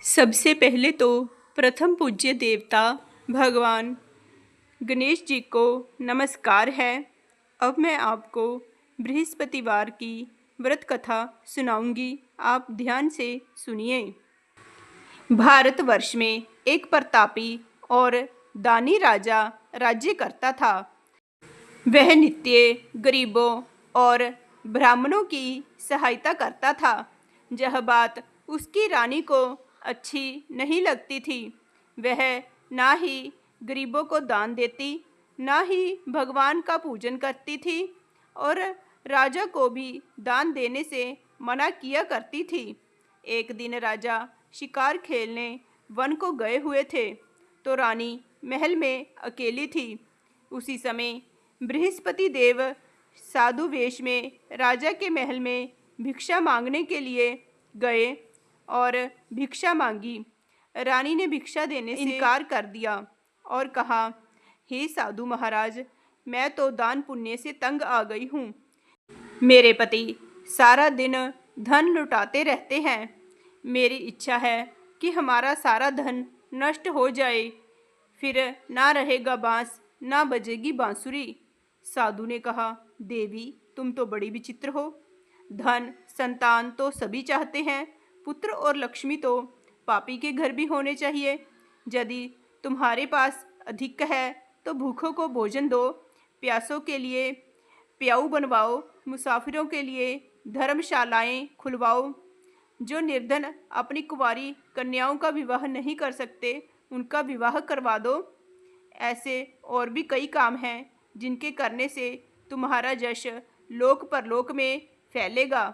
सबसे पहले तो प्रथम पूज्य देवता भगवान गणेश जी को नमस्कार है। अब मैं आपको बृहस्पतिवार की व्रत कथा सुनाऊंगी, आप ध्यान से सुनिए। भारतवर्ष में एक प्रतापी और दानी राजा राज्य करता था। वह नित्य गरीबों और ब्राह्मणों की सहायता करता था। यह बात उसकी रानी को अच्छी नहीं लगती थी। वह ना ही गरीबों को दान देती, ना ही भगवान का पूजन करती थी और राजा को भी दान देने से मना किया करती थी। एक दिन राजा शिकार खेलने वन को गए हुए थे, तो रानी महल में अकेली थी। उसी समय बृहस्पति देव साधु वेश में राजा के महल में भिक्षा मांगने के लिए गए और भिक्षा मांगी। रानी ने भिक्षा देने से इनकार कर दिया और कहा, हे साधु महाराज, मैं तो दान पुण्य से तंग आ गई हूँ। मेरे पति सारा दिन धन लुटाते रहते हैं। मेरी इच्छा है कि हमारा सारा धन नष्ट हो जाए, फिर ना रहेगा बांस, ना बजेगी बांसुरी। साधु ने कहा, देवी, तुम तो बड़ी विचित्र हो। धन संतान तो सभी चाहते हैं, पुत्र और लक्ष्मी तो पापी के घर भी होने चाहिए। यदि तुम्हारे पास अधिक है तो भूखों को भोजन दो, प्यासों के लिए प्याऊ बनवाओ, मुसाफिरों के लिए धर्मशालाएं खुलवाओ। जो निर्धन अपनी कुंवारी कन्याओं का विवाह नहीं कर सकते, उनका विवाह करवा दो। ऐसे और भी कई काम हैं जिनके करने से तुम्हारा यश लोक परलोक में फैलेगा।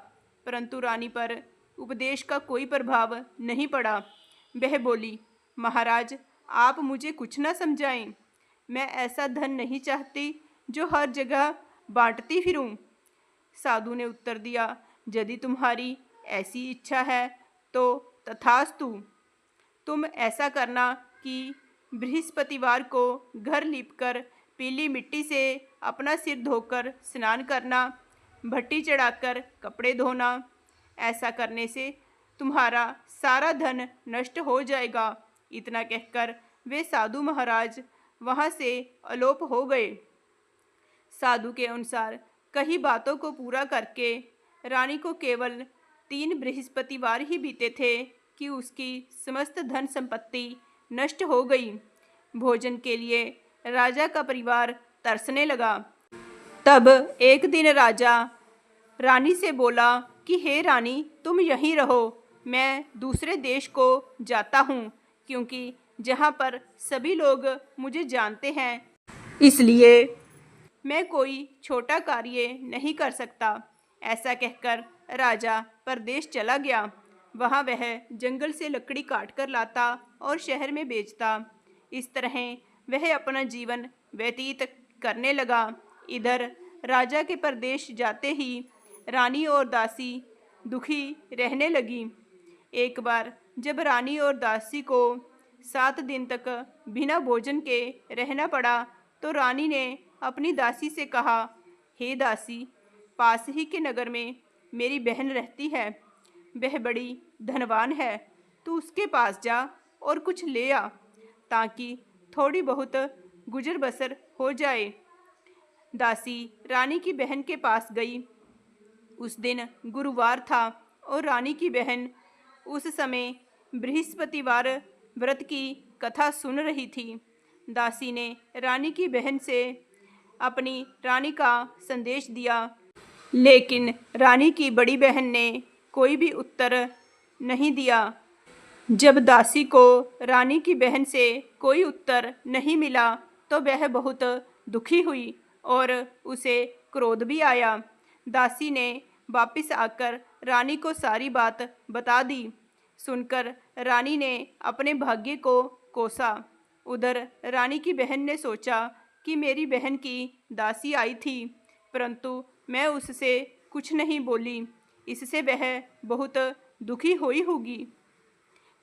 परंतु रानी पर उपदेश का कोई प्रभाव नहीं पड़ा। वह बोली, महाराज, आप मुझे कुछ न समझाएं। मैं ऐसा धन नहीं चाहती जो हर जगह बांटती फिरूं। साधु ने उत्तर दिया, यदि तुम्हारी ऐसी इच्छा है तो तथास्तु। तुम ऐसा करना कि बृहस्पतिवार को घर लीपकर पीली मिट्टी से अपना सिर धोकर स्नान करना, भट्टी चढ़ाकर कपड़े धोना। ऐसा करने से तुम्हारा सारा धन नष्ट हो जाएगा। इतना कहकर वे साधु महाराज वहाँ से अलोप हो गए। साधु के अनुसार कई बातों को पूरा करके रानी को केवल 3 बृहस्पतिवार ही बीते थे कि उसकी समस्त धन संपत्ति नष्ट हो गई। भोजन के लिए राजा का परिवार तरसने लगा। तब एक दिन राजा रानी से बोला कि हे रानी, तुम यहीं रहो, मैं दूसरे देश को जाता हूँ, क्योंकि जहाँ पर सभी लोग मुझे जानते हैं, इसलिए मैं कोई छोटा कार्य नहीं कर सकता। ऐसा कहकर राजा परदेश चला गया। वहाँ वह जंगल से लकड़ी काट कर लाता और शहर में बेचता। इस तरह वह अपना जीवन व्यतीत करने लगा। इधर राजा के परदेश जाते ही रानी और दासी दुखी रहने लगी। एक बार जब रानी और दासी को 7 दिन तक बिना भोजन के रहना पड़ा, तो रानी ने अपनी दासी से कहा, हे दासी, पास ही के नगर में मेरी बहन रहती है। वह बड़ी धनवान है, तू उसके पास जा और कुछ ले आ, ताकि थोड़ी बहुत गुजर बसर हो जाए। दासी रानी की बहन के पास गई। उस दिन गुरुवार था और रानी की बहन उस समय बृहस्पतिवार व्रत की कथा सुन रही थी। दासी ने रानी की बहन से अपनी रानी का संदेश दिया, लेकिन रानी की बड़ी बहन ने कोई भी उत्तर नहीं दिया। जब दासी को रानी की बहन से कोई उत्तर नहीं मिला तो वह बहुत दुखी हुई और उसे क्रोध भी आया। दासी ने वापस आकर रानी को सारी बात बता दी। सुनकर रानी ने अपने भाग्य को कोसा। उधर रानी की बहन ने सोचा कि मेरी बहन की दासी आई थी, परंतु मैं उससे कुछ नहीं बोली, इससे वह बहुत दुखी हुई होगी।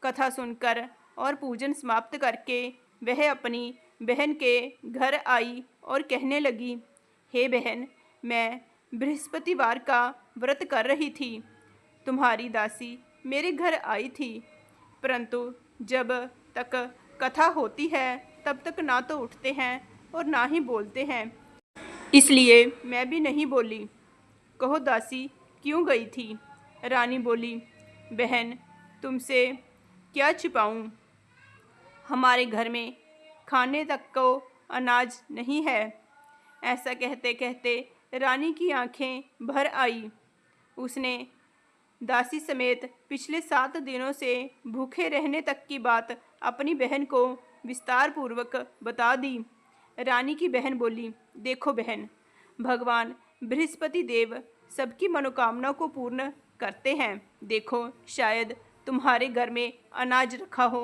कथा सुनकर और पूजन समाप्त करके वह अपनी बहन के घर आई और कहने लगी, हे बहन, मैं बृहस्पतिवार का व्रत कर रही थी। तुम्हारी दासी मेरे घर आई थी। परंतु जब तक कथा होती है तब तक ना तो उठते हैं और ना ही बोलते हैं। इसलिए मैं भी नहीं बोली। कहो दासी, क्यों गई थी? रानी बोली, बहन, तुमसे क्या छिपाऊं? हमारे घर में खाने तक को अनाज नहीं है। ऐसा कहते कहते रानी की आंखें भर आई। उसने दासी समेत पिछले 7 दिनों से भूखे रहने तक की बात अपनी बहन को विस्तार पूर्वक बता दी। रानी की बहन बोली, देखो बहन, भगवान बृहस्पति देव सबकी मनोकामना को पूर्ण करते हैं। देखो, शायद तुम्हारे घर में अनाज रखा हो।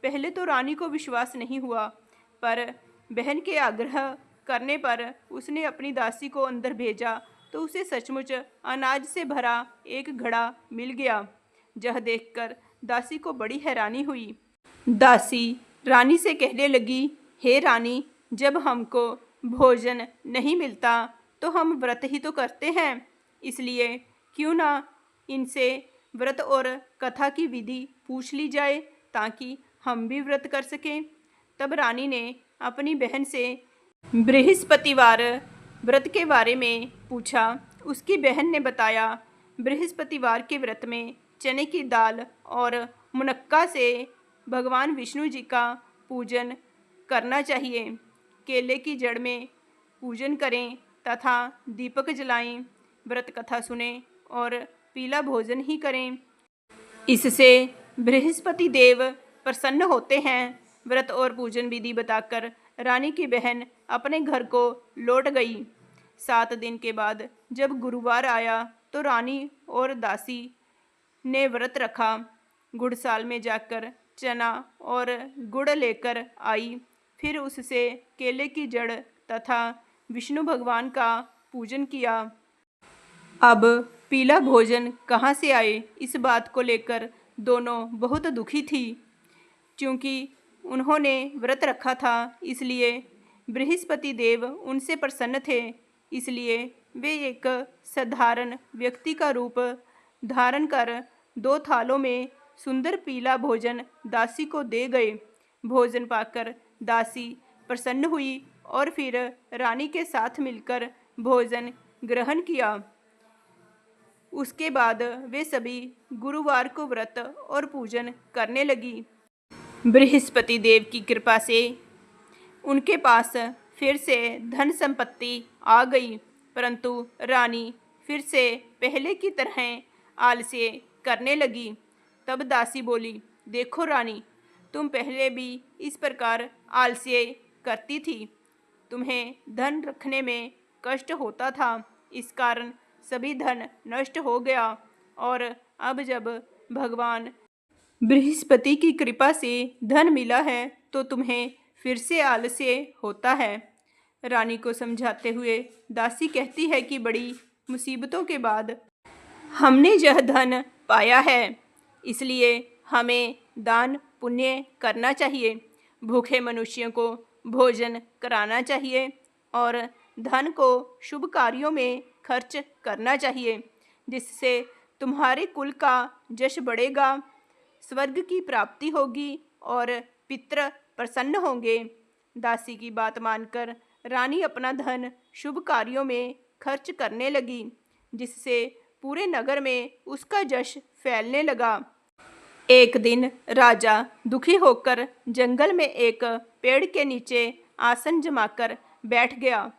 पहले तो रानी को विश्वास नहीं हुआ, पर बहन के आग्रह करने पर उसने अपनी दासी को अंदर भेजा तो उसे सचमुच अनाज से भरा एक घड़ा मिल गया। यह देखकर दासी को बड़ी हैरानी हुई। दासी रानी से कहने लगी, हे रानी, जब हमको भोजन नहीं मिलता तो हम व्रत ही तो करते हैं, इसलिए क्यों ना इनसे व्रत और कथा की विधि पूछ ली जाए ताकि हम भी व्रत कर सकें। तब रानी ने अपनी बहन से बृहस्पतिवार व्रत के बारे में पूछा। उसकी बहन ने बताया, बृहस्पतिवार के व्रत में चने की दाल और मुनक्का से भगवान विष्णु जी का पूजन करना चाहिए। केले की जड़ में पूजन करें तथा दीपक जलाएं, व्रत कथा सुनें और पीला भोजन ही करें। इससे बृहस्पति देव प्रसन्न होते हैं। व्रत और पूजन विधि बताकर रानी की बहन अपने घर को लौट गई। 7 दिन के बाद जब गुरुवार आया तो रानी और दासी ने व्रत रखा। गुड़साल में जाकर चना और गुड़ लेकर आई। फिर उससे केले की जड़ तथा विष्णु भगवान का पूजन किया। अब पीला भोजन कहाँ से आए, इस बात को लेकर दोनों बहुत दुखी थी। क्योंकि उन्होंने व्रत रखा था, इसलिए बृहस्पति देव उनसे प्रसन्न थे। इसलिए वे एक साधारण व्यक्ति का रूप धारण कर 2 थालों में सुंदर पीला भोजन दासी को दे गए। भोजन पाकर दासी प्रसन्न हुई और फिर रानी के साथ मिलकर भोजन ग्रहण किया। उसके बाद वे सभी गुरुवार को व्रत और पूजन करने लगी। बृहस्पति देव की कृपा से उनके पास फिर से धन संपत्ति आ गई, परंतु रानी फिर से पहले की तरह आलस्य करने लगी। तब दासी बोली, देखो रानी, तुम पहले भी इस प्रकार आलस्य करती थी। तुम्हें धन रखने में कष्ट होता था, इस कारण सभी धन नष्ट हो गया, और अब जब भगवान बृहस्पति की कृपा से धन मिला है तो तुम्हें फिर से आलस्य होता है। रानी को समझाते हुए दासी कहती है कि बड़ी मुसीबतों के बाद हमने यह धन पाया है, इसलिए हमें दान पुण्य करना चाहिए, भूखे मनुष्यों को भोजन कराना चाहिए और धन को शुभ कार्यों में खर्च करना चाहिए, जिससे तुम्हारे कुल का यश बढ़ेगा, स्वर्ग की प्राप्ति होगी और पितृ प्रसन्न होंगे। दासी की बात मानकर रानी अपना धन शुभ कार्यों में खर्च करने लगी, जिससे पूरे नगर में उसका यश फैलने लगा। एक दिन राजा दुखी होकर जंगल में एक पेड़ के नीचे आसन जमाकर बैठ गया।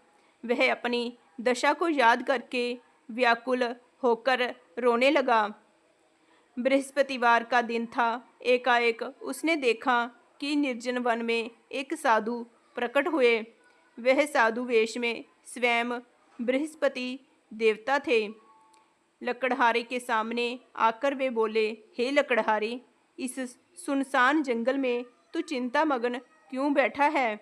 वह अपनी दशा को याद करके व्याकुल होकर रोने लगा। बृहस्पतिवार का दिन था। एकाएक उसने देखा कि निर्जन वन में एक साधु प्रकट हुए। वह साधु वेश में स्वयं बृहस्पति देवता थे। लकड़हारे के सामने आकर वे बोले, हे लकड़हारे, इस सुनसान जंगल में तू चिंता मग्न क्यों बैठा है?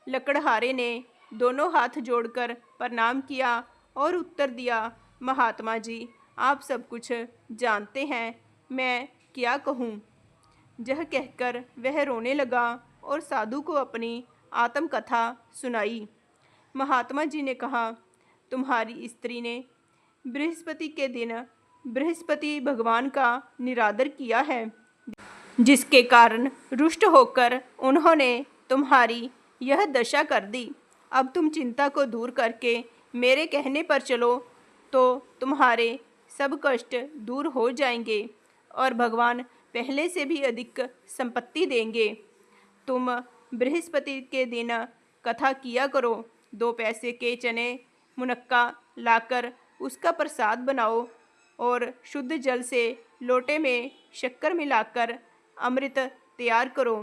लकड़हारे ने दोनों हाथ जोड़कर प्रणाम किया और उत्तर दिया, महात्मा जी, आप सब कुछ जानते हैं, मैं क्या कहूँ? यह कहकर वह रोने लगा और साधु को अपनी आत्मकथा सुनाई। महात्मा जी ने कहा, तुम्हारी स्त्री ने बृहस्पति के दिन बृहस्पति भगवान का निरादर किया है, जिसके कारण रुष्ट होकर उन्होंने तुम्हारी यह दशा कर दी। अब तुम चिंता को दूर करके मेरे कहने पर चलो तो तुम्हारे सब कष्ट दूर हो जाएंगे और भगवान पहले से भी अधिक संपत्ति देंगे। तुम बृहस्पति के दिन कथा किया करो। 2 पैसे के चने मुनक्का लाकर उसका प्रसाद बनाओ और शुद्ध जल से लोटे में शक्कर मिलाकर अमृत तैयार करो।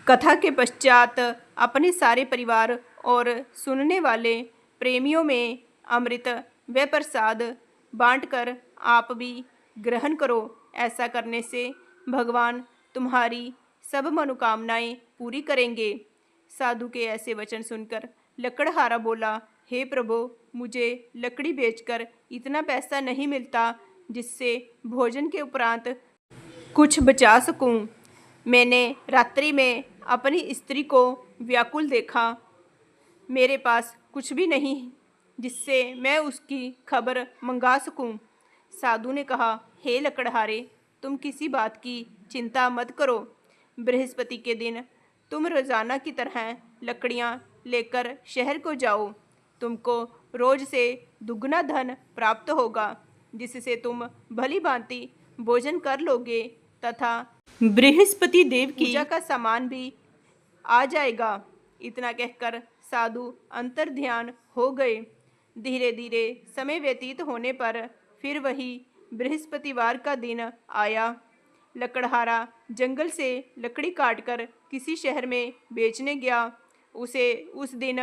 कथा के पश्चात अपने सारे परिवार और सुनने वाले प्रेमियों में अमृत व प्रसाद बांटकर आप भी ग्रहण करो। ऐसा करने से भगवान तुम्हारी सब मनोकामनाएं पूरी करेंगे। साधु के ऐसे वचन सुनकर लकड़हारा बोला, हे प्रभु, मुझे लकड़ी बेचकर इतना पैसा नहीं मिलता जिससे भोजन के उपरांत कुछ बचा सकूं। मैंने रात्रि में अपनी स्त्री को व्याकुल देखा। मेरे पास कुछ भी नहीं जिससे मैं उसकी खबर मंगा सकूं। साधु ने कहा, हे लकड़हारे, तुम किसी बात की चिंता मत करो। बृहस्पति के दिन तुम रोजाना की तरह लकड़ियां लेकर शहर को जाओ। तुमको रोज से दुगना धन प्राप्त होगा, जिससे तुम भली भांति भोजन कर लोगे तथा बृहस्पति देव की पूजा का सामान भी आ जाएगा। इतना कहकर साधु अंतर ध्यान हो गए। धीरे धीरे समय व्यतीत होने पर फिर वही बृहस्पतिवार का दिन आया। लकड़हारा जंगल से लकड़ी काटकर किसी शहर में बेचने गया। उसे उस दिन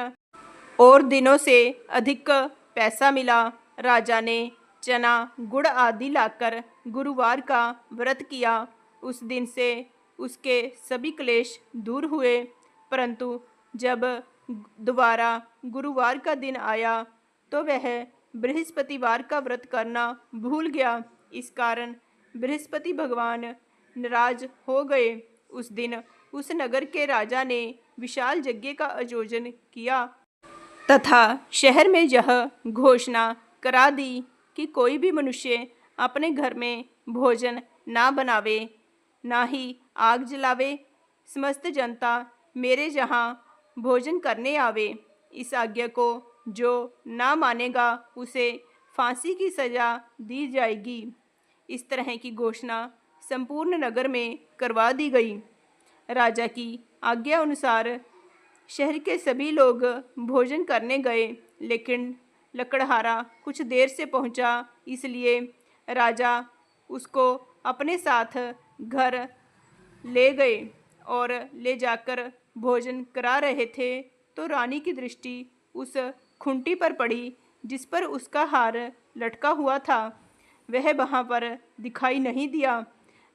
और दिनों से अधिक पैसा मिला। राजा ने चना गुड़ आदि लाकर गुरुवार का व्रत किया। उस दिन से उसके सभी क्लेश दूर हुए। परंतु जब दोबारा गुरुवार का दिन आया तो वह बृहस्पतिवार का व्रत करना भूल गया। इस कारण बृहस्पति भगवान नाराज हो गए। उस दिन उस नगर के राजा ने विशाल यज्ञ का आयोजन किया तथा शहर में यह घोषणा करा दी कि कोई भी मनुष्य अपने घर में भोजन ना बनावे, ना ही आग जलावे। समस्त जनता मेरे यहाँ भोजन करने आवे। इस आज्ञा को जो ना मानेगा उसे फांसी की सजा दी जाएगी। इस तरह की घोषणा संपूर्ण नगर में करवा दी गई। राजा की आज्ञा अनुसार शहर के सभी लोग भोजन करने गए, लेकिन लकड़हारा कुछ देर से पहुंचा, इसलिए राजा उसको अपने साथ घर ले गए और ले जाकर भोजन करा रहे थे तो रानी की दृष्टि उस खूंटी पर पड़ी जिस पर उसका हार लटका हुआ था। वह वहाँ पर दिखाई नहीं दिया।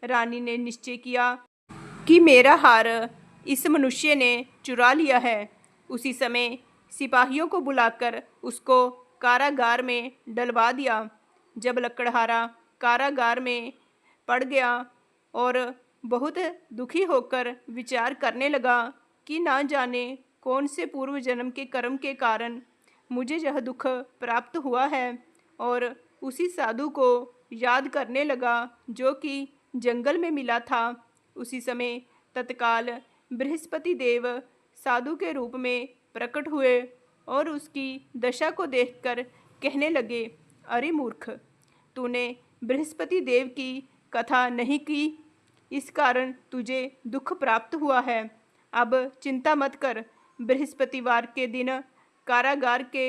रानी ने निश्चय किया कि मेरा हार इस मनुष्य ने चुरा लिया है। उसी समय सिपाहियों को बुलाकर उसको कारागार में डलवा दिया। जब लकड़हारा कारागार में पड़ गया और बहुत दुखी होकर विचार करने लगा कि ना जाने कौन से पूर्व जन्म के कर्म के कारण मुझे यह दुख प्राप्त हुआ है, और उसी साधु को याद करने लगा जो कि जंगल में मिला था। उसी समय तत्काल बृहस्पति देव साधु के रूप में प्रकट हुए और उसकी दशा को देखकर कहने लगे, अरे मूर्ख, तूने बृहस्पति देव की कथा नहीं की, इस कारण तुझे दुख प्राप्त हुआ है। अब चिंता मत कर। बृहस्पतिवार के दिन कारागार के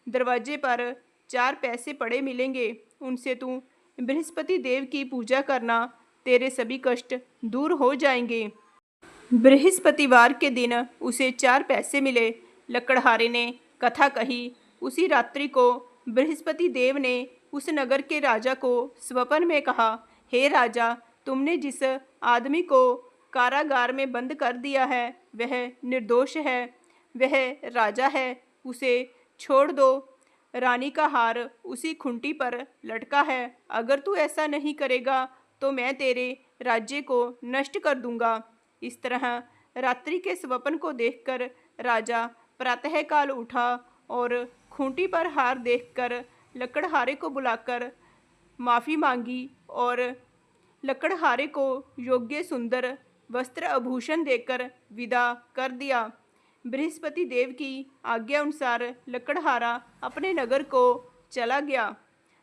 दरवाजे पर 4 पैसे पड़े मिलेंगे। उनसे तू बृहस्पति देव की पूजा करना, तेरे सभी कष्ट दूर हो जाएंगे। बृहस्पतिवार के दिन उसे 4 पैसे मिले। लकड़हारे ने कथा कही। उसी रात्रि को बृहस्पति देव ने उस नगर के राजा को स्वप्न में कहा, हे राजा, तुमने जिस आदमी को कारागार में बंद कर दिया है वह निर्दोष है, वह राजा है, उसे छोड़ दो। रानी का हार उसी खूंटी पर लटका है। अगर तू ऐसा नहीं करेगा तो मैं तेरे राज्य को नष्ट कर दूंगा। इस तरह रात्रि के स्वप्न को देखकर राजा प्रातःकाल उठा और खूंटी पर हार देखकर लकड़हारे को बुलाकर माफ़ी मांगी और लकड़हारे को योग्य सुंदर वस्त्र आभूषण देकर विदा कर दिया। बृहस्पति देव की आज्ञा अनुसार लकड़हारा अपने नगर को चला गया।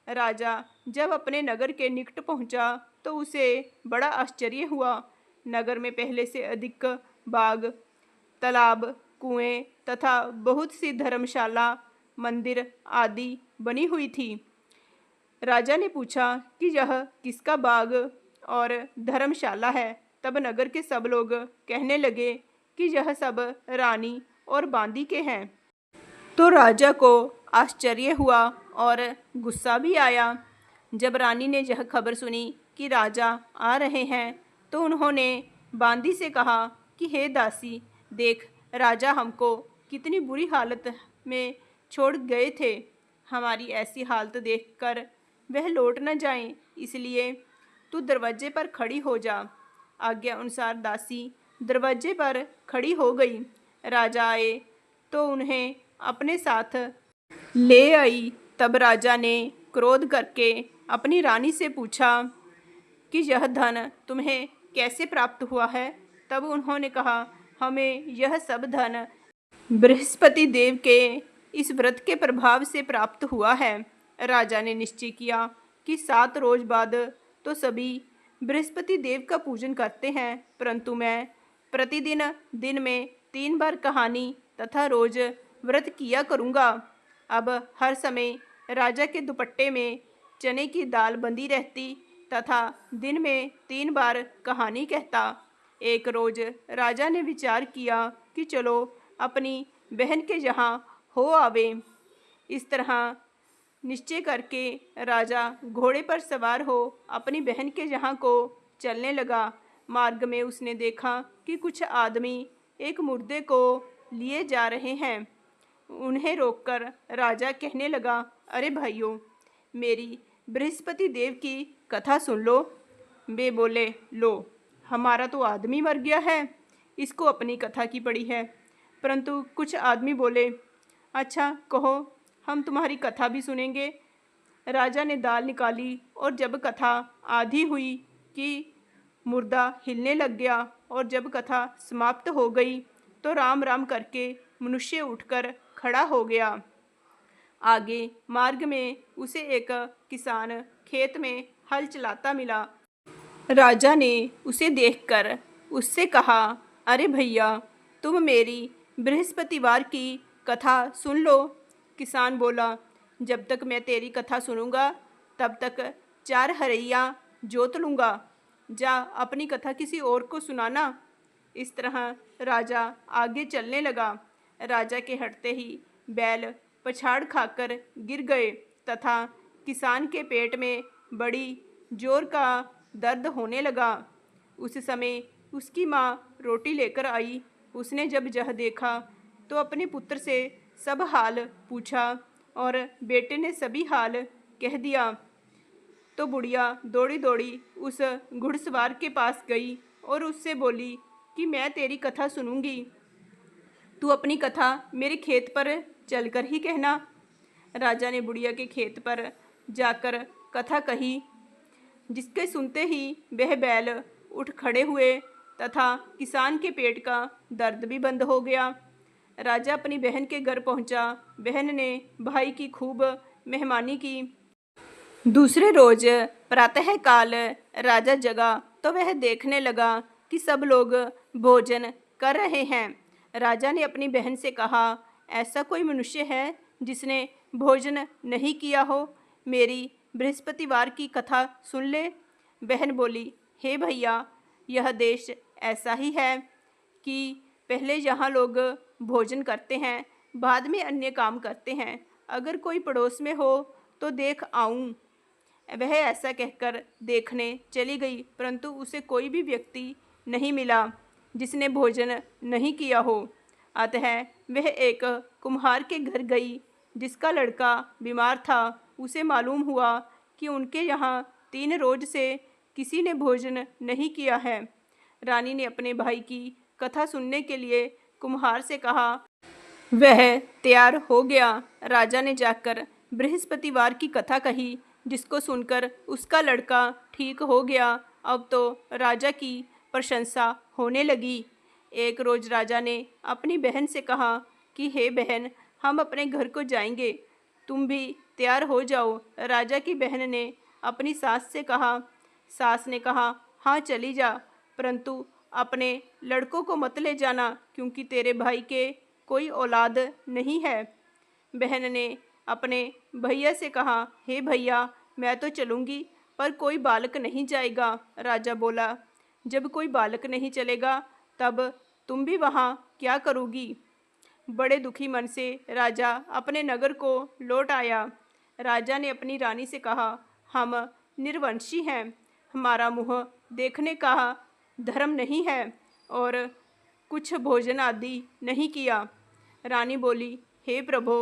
राजा जब अपने नगर के निकट पहुंचा तो उसे बड़ा आश्चर्य हुआ। नगर में पहले से अधिक बाग, तालाब, कुएं तथा बहुत सी धर्मशाला, मंदिर आदि बनी हुई थी। राजा ने पूछा कि यह किसका बाग और धर्मशाला है। तब नगर के सब लोग कहने लगे कि यह सब रानी और बांदी के हैं। तो राजा को आश्चर्य हुआ और गुस्सा भी आया। जब रानी ने यह खबर सुनी कि राजा आ रहे हैं तो उन्होंने बांदी से कहा कि हे दासी, देख राजा हमको कितनी बुरी हालत में छोड़ गए थे। हमारी ऐसी हालत देखकर वह लौट न जाएं, इसलिए तू दरवाजे पर खड़ी हो जा। आज्ञा अनुसार दासी दरवाजे पर खड़ी हो गई। राजा आए तो उन्हें अपने साथ ले आई। तब राजा ने क्रोध करके अपनी रानी से पूछा कि यह धन तुम्हें कैसे प्राप्त हुआ है। तब उन्होंने कहा, हमें यह सब धन बृहस्पति देव के इस व्रत के प्रभाव से प्राप्त हुआ है। राजा ने निश्चय किया कि 7 रोज बाद तो सभी बृहस्पति देव का पूजन करते हैं, परंतु मैं प्रतिदिन दिन में 3 बार कहानी तथा रोज व्रत किया करूँगा। अब हर समय राजा के दुपट्टे में चने की दाल बंधी रहती तथा दिन में 3 बार कहानी कहता। एक रोज राजा ने विचार किया कि चलो अपनी बहन के यहाँ हो आवे। इस तरह निश्चय करके राजा घोड़े पर सवार हो अपनी बहन के यहाँ को चलने लगा। मार्ग में उसने देखा कि कुछ आदमी एक मुर्दे को लिए जा रहे हैं। उन्हें रोककर राजा कहने लगा, अरे भाइयों, मेरी बृहस्पति देव की कथा सुन लो। वे बोले, लो, हमारा तो आदमी मर गया है, इसको अपनी कथा की पड़ी है। परंतु कुछ आदमी बोले, अच्छा कहो, हम तुम्हारी कथा भी सुनेंगे। राजा ने दाल निकाली और जब कथा आधी हुई कि मुर्दा हिलने लग गया और जब कथा समाप्त हो गई तो राम राम करके मनुष्य उठकर खड़ा हो गया। आगे मार्ग में उसे एक किसान खेत में हल चलाता मिला। राजा ने उसे देखकर उससे कहा, अरे भैया, तुम मेरी बृहस्पतिवार की कथा सुन लो। किसान बोला, जब तक मैं तेरी कथा सुनूंगा तब तक 4 हरैया जोत लूँगा। जा अपनी कथा किसी और को सुनाना। इस तरह राजा आगे चलने लगा। राजा के हटते ही बैल पछाड़ खाकर गिर गए तथा किसान के पेट में बड़ी जोर का दर्द होने लगा। उस समय उसकी माँ रोटी लेकर आई। उसने जब यह देखा तो अपने पुत्र से सब हाल पूछा और बेटे ने सभी हाल कह दिया। तो बुढ़िया दौड़ी दौड़ी उस घुड़सवार के पास गई और उससे बोली कि मैं तेरी कथा सुनूंगी, तू अपनी कथा मेरे खेत पर चलकर ही कहना। राजा ने बुढ़िया के खेत पर जाकर कथा कही, जिसके सुनते ही वह बैल उठ खड़े हुए तथा किसान के पेट का दर्द भी बंद हो गया। राजा अपनी बहन के घर पहुंचा। बहन ने भाई की खूब मेहमानी की। दूसरे रोज प्रातःकाल राजा जगा तो वह देखने लगा कि सब लोग भोजन कर रहे हैं। राजा ने अपनी बहन से कहा, ऐसा कोई मनुष्य है जिसने भोजन नहीं किया हो? मेरी बृहस्पतिवार की कथा सुन ले। बहन बोली, हे भैया, यह देश ऐसा ही है कि पहले यहाँ लोग भोजन करते हैं, बाद में अन्य काम करते हैं। अगर कोई पड़ोस में हो तो देख आऊँ। वह ऐसा कहकर देखने चली गई, परंतु उसे कोई भी व्यक्ति नहीं मिला जिसने भोजन नहीं किया हो। अतः वह एक कुम्हार के घर गई जिसका लड़का बीमार था। उसे मालूम हुआ कि उनके यहाँ 3 रोज से किसी ने भोजन नहीं किया है। रानी ने अपने भाई की कथा सुनने के लिए कुम्हार से कहा। वह तैयार हो गया। राजा ने जाकर बृहस्पतिवार की कथा कही, जिसको सुनकर उसका लड़का ठीक हो गया अब तो राजा की प्रशंसा होने लगी। एक रोज राजा ने अपनी बहन से कहा कि हे बहन, हम अपने घर को जाएंगे, तुम भी तैयार हो जाओ। राजा की बहन ने अपनी सास से कहा। सास ने कहा, हाँ चली जा, परंतु अपने लड़कों को मत ले जाना, क्योंकि तेरे भाई के कोई औलाद नहीं है। बहन ने अपने भैया से कहा, हे भैया, मैं तो चलूँगी, पर कोई बालक नहीं जाएगा। राजा बोला, जब कोई बालक नहीं चलेगा तब तुम भी वहाँ क्या करोगी। बड़े दुखी मन से राजा अपने नगर को लौट आया। राजा ने अपनी रानी से कहा, हम निर्वंशी हैं, हमारा मुँह देखने का धर्म नहीं है और कुछ भोजन आदि नहीं किया। रानी बोली, हे प्रभु,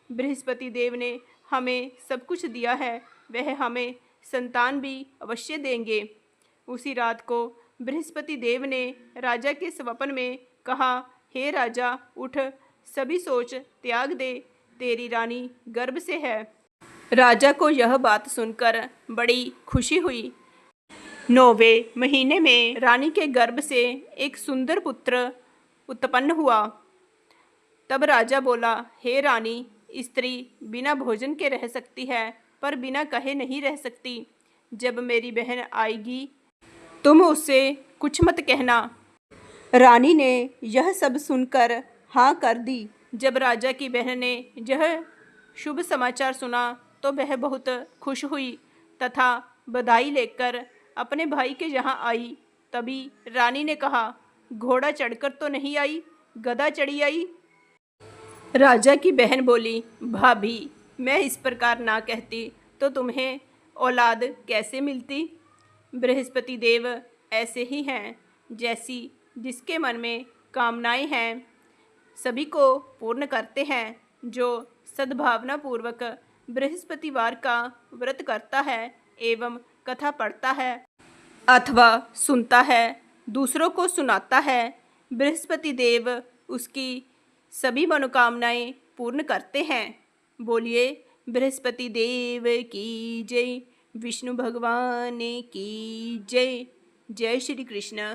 बृहस्पति देव ने हमें सब कुछ दिया है, वह हमें संतान भी अवश्य देंगे। उसी रात को बृहस्पति देव ने राजा के स्वप्न में कहा, हे राजा, उठ, सभी सोच त्याग दे, तेरी रानी गर्भ से है। राजा को यह बात सुनकर बड़ी खुशी हुई। 9वें महीने में रानी के गर्भ से एक सुंदर पुत्र उत्पन्न हुआ। तब राजा बोला, हे रानी, स्त्री बिना भोजन के रह सकती है, पर बिना कहे नहीं रह सकती। जब मेरी बहन आएगी तुम उससे कुछ मत कहना। रानी ने यह सब सुनकर हाँ कर दी। जब राजा की बहन ने यह शुभ समाचार सुना तो वह बहुत खुश हुई तथा बधाई लेकर अपने भाई के यहाँ आई। तभी रानी ने कहा, घोड़ा चढ़कर तो नहीं आई, गधा चढ़ी आई। राजा की बहन बोली, भाभी, मैं इस प्रकार ना कहती तो तुम्हें औलाद कैसे मिलती। बृहस्पति देव ऐसे ही हैं, जैसी जिसके मन में कामनाएं हैं सभी को पूर्ण करते हैं। जो सद्भावना पूर्वक बृहस्पतिवार का व्रत करता है एवं कथा पढ़ता है अथवा सुनता है, दूसरों को सुनाता है, बृहस्पति देव उसकी सभी मनोकामनाएं पूर्ण करते हैं। बोलिए बृहस्पति देव की जय, विष्णु भगवान की जय। जय श्री कृष्ण।